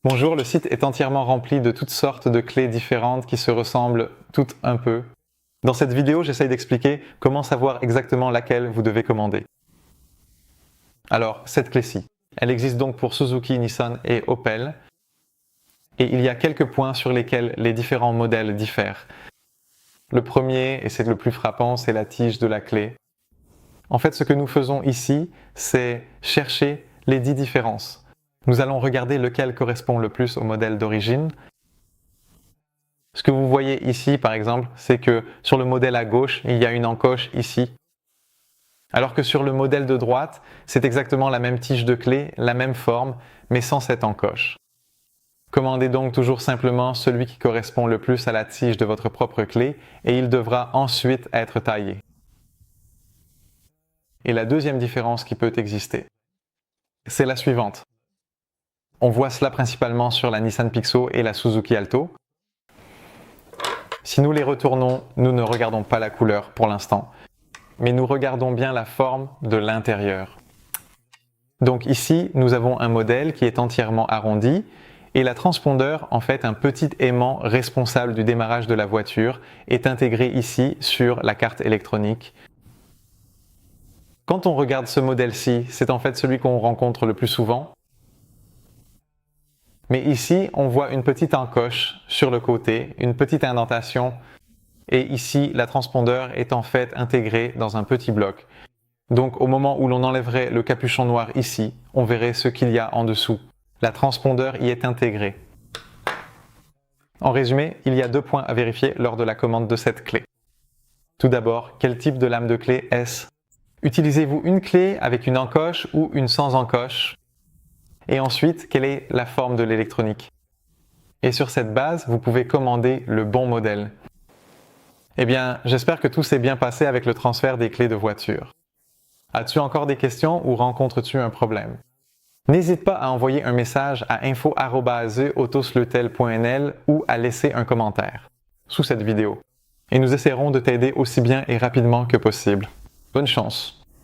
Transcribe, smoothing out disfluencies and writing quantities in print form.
Bonjour, le site est entièrement rempli de toutes sortes de clés différentes qui se ressemblent toutes un peu. Dans cette vidéo, j'essaye d'expliquer comment savoir exactement laquelle vous devez commander. Alors, cette clé-ci, elle existe donc pour Suzuki, Nissan et Opel. Et il y a quelques points sur lesquels les différents modèles diffèrent. Le premier, et c'est le plus frappant, c'est la tige de la clé. En fait, ce que nous faisons ici, c'est chercher les 10 différences. Nous allons regarder lequel correspond le plus au modèle d'origine. Ce que vous voyez ici, par exemple, c'est que sur le modèle à gauche, il y a une encoche ici. Alors que sur le modèle de droite, c'est exactement la même tige de clé, la même forme, mais sans cette encoche. Commandez donc toujours simplement celui qui correspond le plus à la tige de votre propre clé et il devra ensuite être taillé. Et la deuxième différence qui peut exister, c'est la suivante. On voit cela principalement sur la Nissan Pixo et la Suzuki Alto. Si nous les retournons, nous ne regardons pas la couleur pour l'instant, mais nous regardons bien la forme de l'intérieur. Donc ici, nous avons un modèle qui est entièrement arrondi et la transpondeur, en fait un petit aimant responsable du démarrage de la voiture, est intégré ici sur la carte électronique. Quand on regarde ce modèle-ci, c'est en fait celui qu'on rencontre le plus souvent. Mais ici, on voit une petite encoche sur le côté, une petite indentation. Et ici, la transpondeur est en fait intégrée dans un petit bloc. Donc au moment où l'on enlèverait le capuchon noir ici, on verrait ce qu'il y a en dessous. La transpondeur y est intégrée. En résumé, il y a 2 points à vérifier lors de la commande de cette clé. Tout d'abord, quel type de lame de clé est-ce? Utilisez-vous une clé avec une encoche ou une sans encoche? Et ensuite, quelle est la forme de l'électronique? Et sur cette base, vous pouvez commander le bon modèle. Eh bien, j'espère que tout s'est bien passé avec le transfert des clés de voiture. As-tu encore des questions ou rencontres-tu un problème? N'hésite pas à envoyer un message à info@autosletel.nl ou à laisser un commentaire sous cette vidéo. Et nous essaierons de t'aider aussi bien et rapidement que possible. Bonne chance!